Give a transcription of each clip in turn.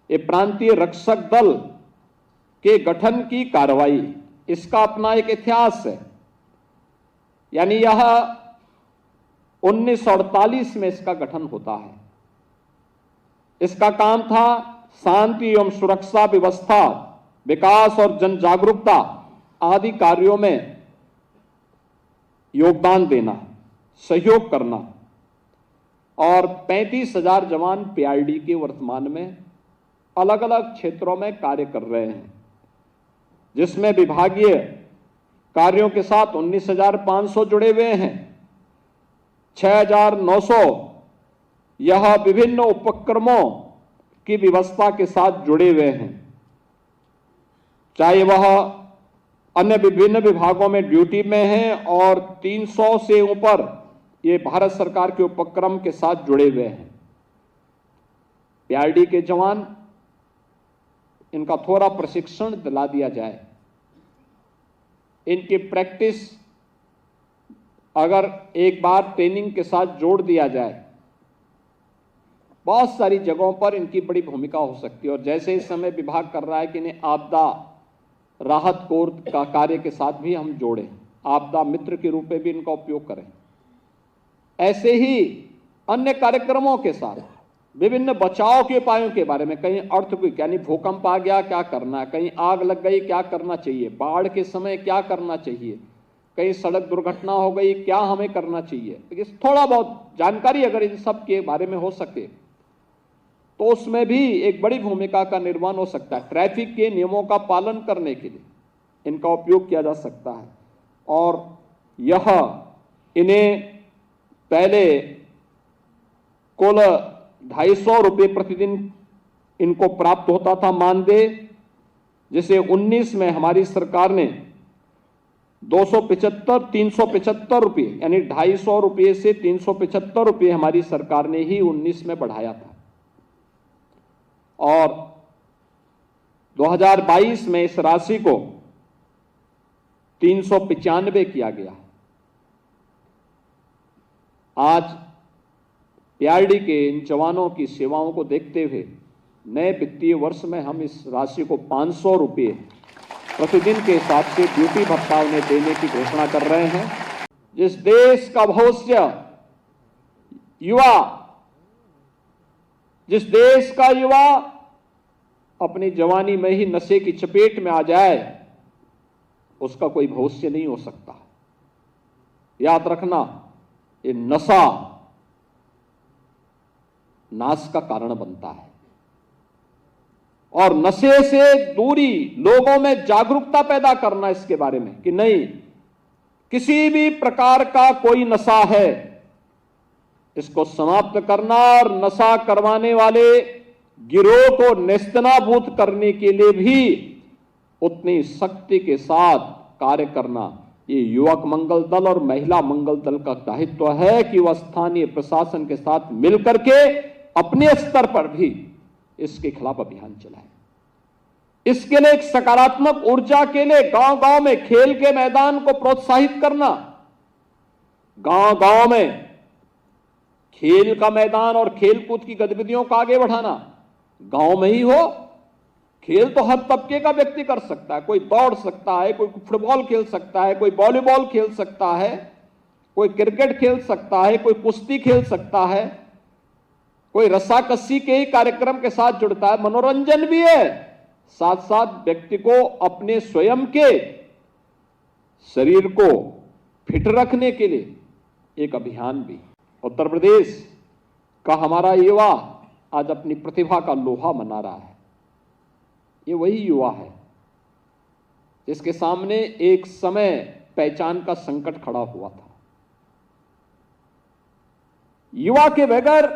ये प्रांतीय रक्षक दल के गठन की कार्रवाई, इसका अपना एक इतिहास है। यानी यह 1948 में इसका गठन होता है। इसका काम था शांति एवं सुरक्षा व्यवस्था, विकास और जन जागरूकता आदि कार्यों में योगदान देना, सहयोग करना। और 35,000 जवान पीआरडी के वर्तमान में अलग अलग क्षेत्रों में कार्य कर रहे हैं, जिसमें विभागीय कार्यों के साथ 19,500 जुड़े हुए हैं। 6,900 यह विभिन्न उपक्रमों की व्यवस्था के साथ जुड़े हुए हैं, चाहे वह अन्य विभिन्न विभागों में ड्यूटी में हैं, और 300 से ऊपर ये भारत सरकार के उपक्रम के साथ जुड़े हुए हैं। पीआरडी के जवान, इनका थोड़ा प्रशिक्षण दिला दिया जाए, इनकी प्रैक्टिस अगर एक बार ट्रेनिंग के साथ जोड़ दिया जाए, बहुत सारी जगहों पर इनकी बड़ी भूमिका हो सकती है। और जैसे इस समय विभाग कर रहा है कि इन्हें आपदा राहत कोर का कार्य के साथ भी हम जोड़ें, आपदा मित्र के रूप में भी इनका उपयोग करें। ऐसे ही अन्य कार्यक्रमों के साथ विभिन्न बचाव के उपायों के बारे में, कहीं अर्थक्वेक यानी भूकंप आ गया क्या करना है, कहीं आग लग गई क्या करना चाहिए, बाढ़ के समय क्या करना चाहिए, कहीं सड़क दुर्घटना हो गई क्या हमें करना चाहिए, थोड़ा बहुत जानकारी अगर इन सब के बारे में हो सके तो उसमें भी एक बड़ी भूमिका का निर्वहन हो सकता है। ट्रैफिक के नियमों का पालन करने के लिए इनका उपयोग किया जा सकता है। और यह इन्हें पहले कुल 250 रुपये प्रतिदिन इनको प्राप्त होता था मानदेय, जिसे 19 में हमारी सरकार ने 375 रुपये यानी 250 रुपये से 375 रुपये हमारी सरकार ने ही 19 में बढ़ाया था। और 2022 में इस राशि को 395 किया गया। आज पीआरडी के इन जवानों की सेवाओं को देखते हुए नए वित्तीय वर्ष में हम इस राशि को 500 रुपये प्रतिदिन के हिसाब से ड्यूटी भत्ता उन्हें देने की घोषणा कर रहे हैं। जिस देश का भविष्य युवा, जिस देश का युवा अपनी जवानी में ही नशे की चपेट में आ जाए, उसका कोई भविष्य नहीं हो सकता। याद रखना, ये नशा नाश का कारण बनता है। और नशे से दूरी, लोगों में जागरूकता पैदा करना इसके बारे में कि नहीं, किसी भी प्रकार का कोई नशा है, इसको समाप्त करना और नशा करवाने वाले गिरोह को नेस्तनाबूद करने के लिए भी उतनी शक्ति के साथ कार्य करना, ये युवक मंगल दल और महिला मंगल दल का दायित्व है कि वह स्थानीय प्रशासन के साथ मिलकर के अपने स्तर पर भी इसके खिलाफ अभियान चलाए। इसके लिए एक सकारात्मक ऊर्जा के लिए गांव-गांव में खेल के मैदान को प्रोत्साहित करना, गांव-गांव में खेल का मैदान और खेलकूद की गतिविधियों को आगे बढ़ाना। गांव में ही हो, खेल तो हर तबके का व्यक्ति कर सकता है, कोई दौड़ सकता है, कोई फुटबॉल खेल सकता है, कोई वॉलीबॉल खेल सकता है, कोई क्रिकेट खेल सकता है, कोई कुश्ती खेल सकता है, कोई रस्साकसी के ही कार्यक्रम के साथ जुड़ता है। मनोरंजन भी है, साथ साथ व्यक्ति को अपने स्वयं के शरीर को फिट रखने के लिए एक अभियान भी। उत्तर प्रदेश का हमारा युवा आज अपनी प्रतिभा का लोहा मना रहा है। ये वही युवा है जिसके सामने एक समय पहचान का संकट खड़ा हुआ था। युवा के बगैर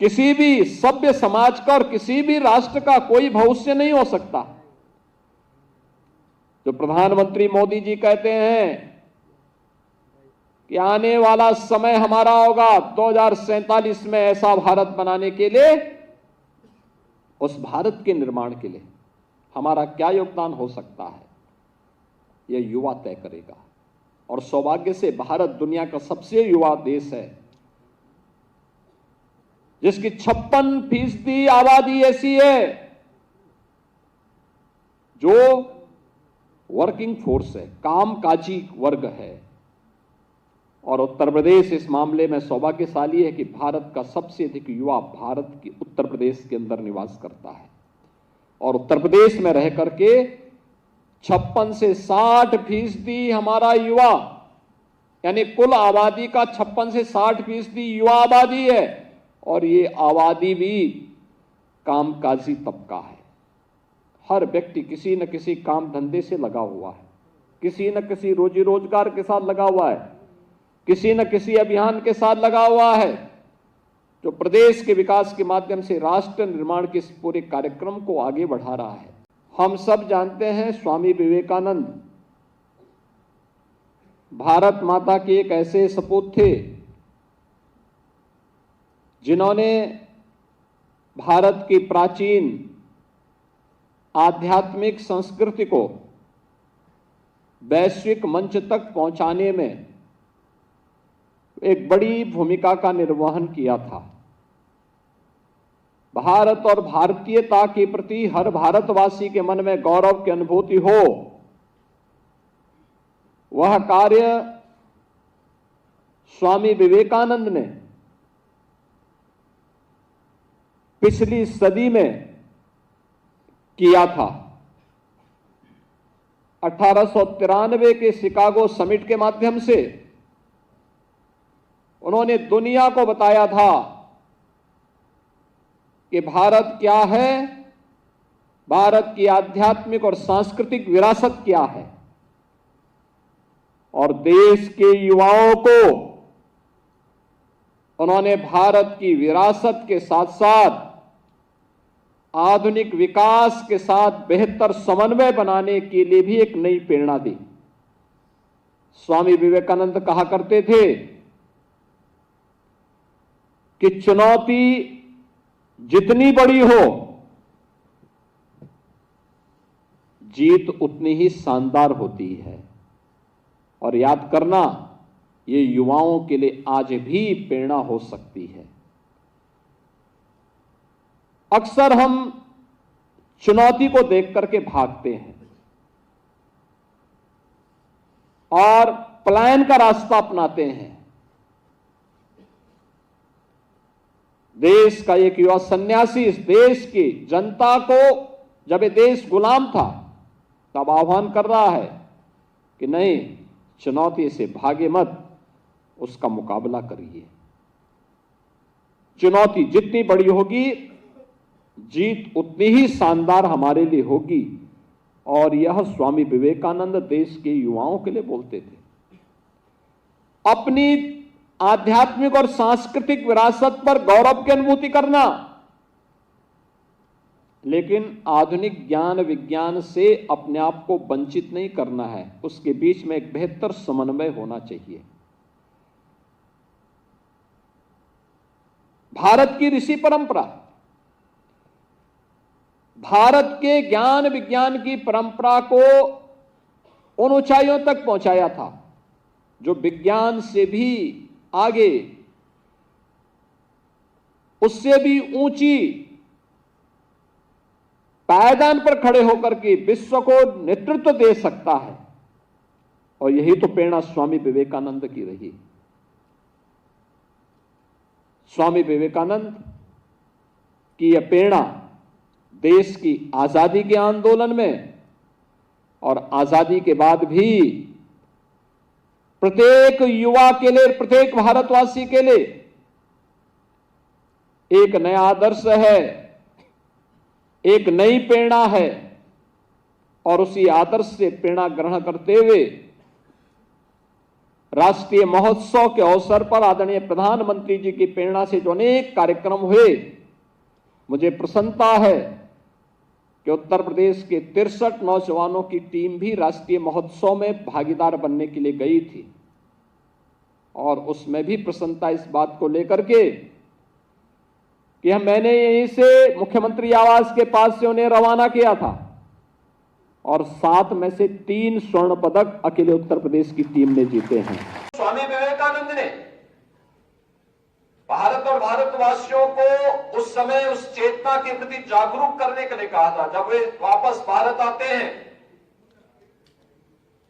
किसी भी सभ्य समाज का और किसी भी राष्ट्र का कोई भविष्य नहीं हो सकता। जो प्रधानमंत्री मोदी जी कहते हैं कि आने वाला समय हमारा होगा 2047 में ऐसा भारत बनाने के लिए, उस भारत के निर्माण के लिए हमारा क्या योगदान हो सकता है, यह युवा तय करेगा। और सौभाग्य से भारत दुनिया का सबसे युवा देश है। जिसकी 56% आबादी ऐसी है जो वर्किंग फोर्स है, कामकाजी वर्ग है। और उत्तर प्रदेश इस मामले में सौभाग्यशाली है कि भारत का सबसे अधिक युवा भारत की उत्तर प्रदेश के अंदर निवास करता है। और उत्तर प्रदेश में रह करके 56 से 60% हमारा युवा, यानी कुल आबादी का 56 से 60% युवा आबादी है। और ये आबादी भी कामकाजी तबका है। हर व्यक्ति किसी न किसी काम धंधे से लगा हुआ है, किसी न किसी रोजी रोजगार के साथ लगा हुआ है, किसी न किसी अभियान के साथ लगा हुआ है, जो प्रदेश के विकास के माध्यम से राष्ट्र निर्माण के इस पूरे कार्यक्रम को आगे बढ़ा रहा है। हम सब जानते हैं स्वामी विवेकानंद भारत माता के एक ऐसे सपूत थे जिन्होंने भारत की प्राचीन आध्यात्मिक संस्कृति को वैश्विक मंच तक पहुंचाने में एक बड़ी भूमिका का निर्वहन किया था। भारत और भारतीयता के प्रति हर भारतवासी के मन में गौरव की अनुभूति हो, वह कार्य स्वामी विवेकानंद ने पिछली सदी में किया था। 1893 के शिकागो समिट के माध्यम से उन्होंने दुनिया को बताया था कि भारत क्या है, भारत की आध्यात्मिक और सांस्कृतिक विरासत क्या है। और देश के युवाओं को उन्होंने भारत की विरासत के साथ साथ आधुनिक विकास के साथ बेहतर समन्वय बनाने के लिए भी एक नई प्रेरणा दी। स्वामी विवेकानंद कहा करते थे कि चुनौती जितनी बड़ी हो, जीत उतनी ही शानदार होती है। और याद करना, ये युवाओं के लिए आज भी प्रेरणा हो सकती है। अक्सर हम चुनौती को देख करके भागते हैं और पलायन का रास्ता अपनाते हैं। देश का एक युवा सन्यासी इस देश की जनता को, जब ये देश गुलाम था, तब आह्वान कर रहा है कि नहीं, चुनौती से भागे मत, उसका मुकाबला करिए। चुनौती जितनी बड़ी होगी, जीत उतनी ही शानदार हमारे लिए होगी। और यह स्वामी विवेकानंद देश के युवाओं के लिए बोलते थे। अपनी आध्यात्मिक और सांस्कृतिक विरासत पर गौरव की अनुभूति करना, लेकिन आधुनिक ज्ञान विज्ञान से अपने आप को वंचित नहीं करना है। उसके बीच में एक बेहतर समन्वय होना चाहिए। भारत की ऋषि परंपरा, भारत के ज्ञान विज्ञान की परंपरा को उन ऊंचाइयों तक पहुंचाया था जो विज्ञान से भी आगे, उससे भी ऊंची पायदान पर खड़े होकर के विश्व को नेतृत्व दे सकता है। और यही तो प्रेरणा स्वामी विवेकानंद की रही। स्वामी विवेकानंद की यह प्रेरणा देश की आजादी के आंदोलन में और आजादी के बाद भी प्रत्येक युवा के लिए, प्रत्येक भारतवासी के लिए एक नया आदर्श है, एक नई प्रेरणा है। और उसी आदर्श से प्रेरणा ग्रहण करते हुए राष्ट्रीय महोत्सव के अवसर पर आदरणीय प्रधानमंत्री जी की प्रेरणा से जो अनेक कार्यक्रम हुए, मुझे प्रसन्नता है कि उत्तर प्रदेश के 63 नौजवानों की टीम भी राष्ट्रीय महोत्सव में भागीदार बनने के लिए गई थी। और उसमें भी प्रसन्नता इस बात को लेकर के कि मैंने यहीं से मुख्यमंत्री आवास के पास से उन्हें रवाना किया था और 7 में से 3 स्वर्ण पदक अकेले उत्तर प्रदेश की टीम ने जीते हैं। स्वामी विवेकानंद ने भारत और भारतवासियों को उस समय उस चेतना के प्रति जागरूक करने के लिए कहा था। जब वे वापस भारत आते हैं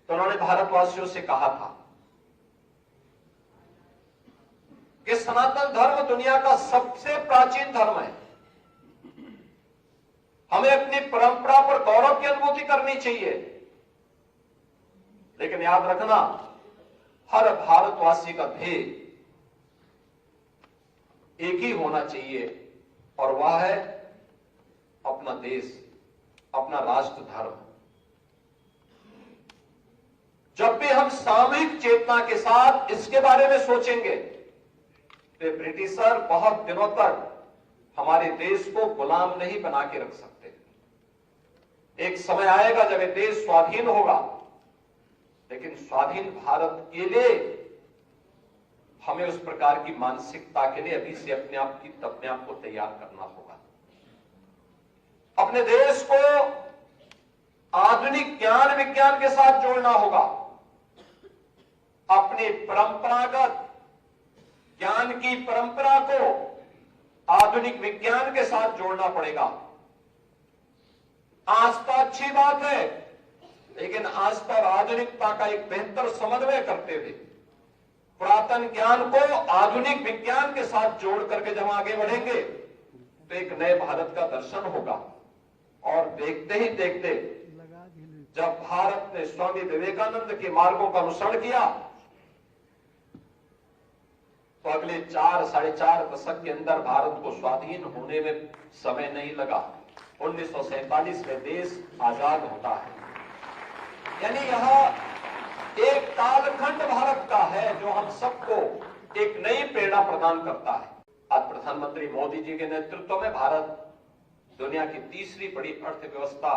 तो उन्होंने भारतवासियों से कहा था कि सनातन धर्म दुनिया का सबसे प्राचीन धर्म है। हमें अपनी परंपरा पर गौरव की अनुभूति करनी चाहिए, लेकिन याद रखना हर भारतवासी का ध्येय एक ही होना चाहिए, और वह है अपना देश, अपना राष्ट्र धर्म। जब भी हम सामूहिक चेतना के साथ इसके बारे में सोचेंगे तो ब्रिटिशर बहुत दिनों तक हमारे देश को गुलाम नहीं बना के रख सकते। एक समय आएगा जब ये देश स्वाधीन होगा, लेकिन स्वाधीन भारत के लिए हमें उस प्रकार की मानसिकता के लिए अभी से अपने आप को तैयार करना होगा। अपने देश को आधुनिक ज्ञान विज्ञान के साथ जोड़ना होगा। अपनी परंपरागत ज्ञान की परंपरा को आधुनिक विज्ञान के साथ जोड़ना पड़ेगा। आस्था अच्छी बात है, लेकिन आस्था और आधुनिकता का एक बेहतर समन्वय करते हुए पुरातन ज्ञान को आधुनिक विज्ञान के साथ जोड़ करके जब आगे बढ़ेंगे तो एक नए भारत का दर्शन होगा। और देखते ही देखते जब भारत ने स्वामी विवेकानंद के मार्गों का अनुसरण किया तो अगले 4-4.5 दशक के अंदर भारत को स्वाधीन होने में समय नहीं लगा। 1947 में देश आजाद होता है। यानी यह एक कालखंड भारत का है जो हम सबको एक नई प्रेरणा प्रदान करता है। आज प्रधानमंत्री मोदी जी के नेतृत्व में भारत दुनिया की तीसरी बड़ी अर्थव्यवस्था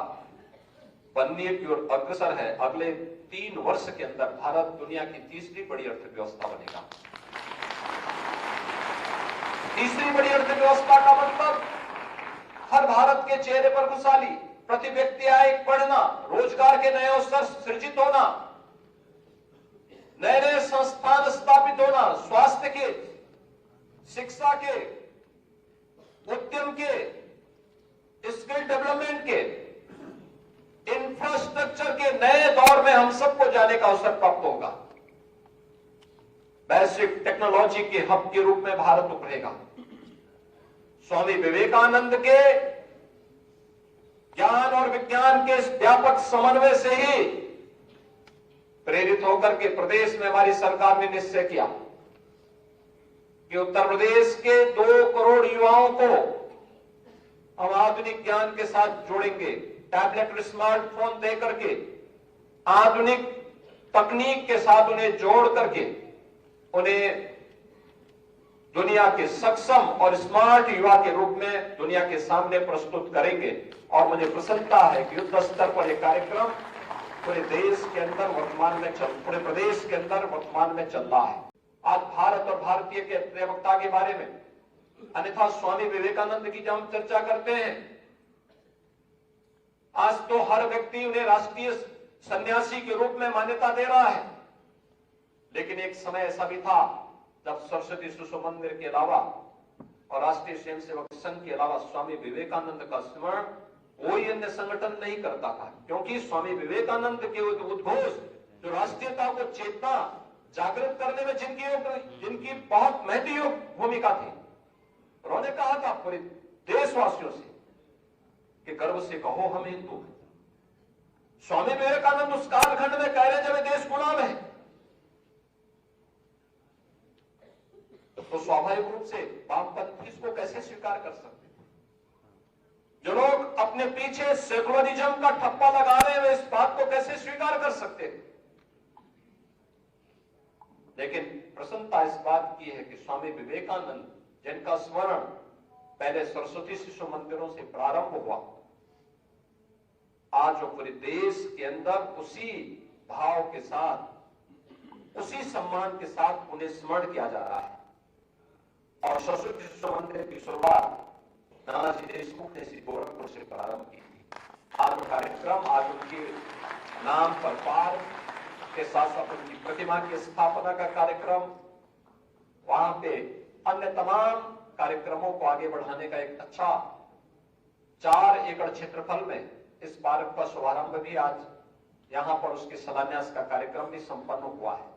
बनने की ओर अग्रसर है। अगले 3 वर्ष के अंदर भारत दुनिया की तीसरी बड़ी अर्थव्यवस्था बनेगा। तीसरी बड़ी अर्थव्यवस्था का मतलब हर भारत के चेहरे पर खुशहाली, प्रति व्यक्ति आय बढ़ना, रोजगार के नए अवसर सृजित होना, नए नए संस्थान स्थापित होना, स्वास्थ्य के, शिक्षा के, उद्यम के, स्किल डेवलपमेंट के, इंफ्रास्ट्रक्चर के नए दौर में हम सबको जाने का अवसर प्राप्त होगा। वैश्विक टेक्नोलॉजी के हब के रूप में भारत उभरेगा। स्वामी विवेकानंद के ज्ञान और विज्ञान के इस व्यापक समन्वय से ही प्रेरित होकर के प्रदेश में हमारी सरकार ने निश्चय किया कि उत्तर प्रदेश के 2 करोड़ युवाओं को हम आधुनिक ज्ञान के साथ जोड़ेंगे। टैबलेट और स्मार्टफोन दे करके आधुनिक तकनीक के साथ उन्हें जोड़ करके उन्हें दुनिया के सक्षम और स्मार्ट युवा के रूप में दुनिया के सामने प्रस्तुत करेंगे। और मुझे प्रसन्नता है कि युद्ध स्तर पर यह कार्यक्रम पूरे देश के अंदर पूरे प्रदेश के अंदर वर्तमान में चल रहा है। आज भारत और भारतीय के प्रवक्ता के बारे में, अन्यथा स्वामी विवेकानंद की जब हम चर्चा करते हैं, आज तो हर व्यक्ति उन्हें राष्ट्रीय सन्यासी के रूप में मान्यता दे रहा है, लेकिन एक समय ऐसा भी था जब सरस्वती शिशु मंदिर के अलावा और राष्ट्रीय स्वयंसेवक संघ के अलावा स्वामी विवेकानंद का स्मरण कोई अन्य संगठन नहीं करता था, क्योंकि स्वामी विवेकानंद के उद्घोष जो राष्ट्रीयता को चेतना जागृत करने में जिनकी बहुत महत्वपूर्ण भूमिका थी, उन्होंने कहा था पूरे देशवासियों से कि गर्व से कहो हम हिंदू हैं। स्वामी विवेकानंद उस कालखंड में कह रहे जब देश गुलाम है, तो स्वाभाविक रूप से वामपंथी इसको कैसे स्वीकार कर सकते? जो लोग अपने पीछे सेकुलरिज्म का ठप्पा लगा रहे हैं, इस बात को कैसे स्वीकार कर सकते? लेकिन प्रसन्नता इस बात की है कि स्वामी विवेकानंद, जिनका स्मरण पहले सरस्वती शिशु मंदिरों से प्रारंभ हुआ, आज वो पूरे देश के अंदर उसी भाव के साथ, उसी सम्मान के साथ उन्हें स्मरण किया जा रहा है। और सरस्वती शिशु मंदिर की शुरुआत नानाजी देशमुख ने गोरखपुर से प्रारंभ की थी। आज कार्यक्रम, आज उनके नाम पर पार्क के साथ साथ उनकी प्रतिमा की स्थापना का कार्यक्रम, वहां पे अन्य तमाम कार्यक्रमों को आगे बढ़ाने का एक अच्छा 4 एकड़ क्षेत्रफल में इस पार्क का शुभारंभ भी आज यहां पर उसके शिलान्यास का कार्यक्रम भी संपन्न हुआ है।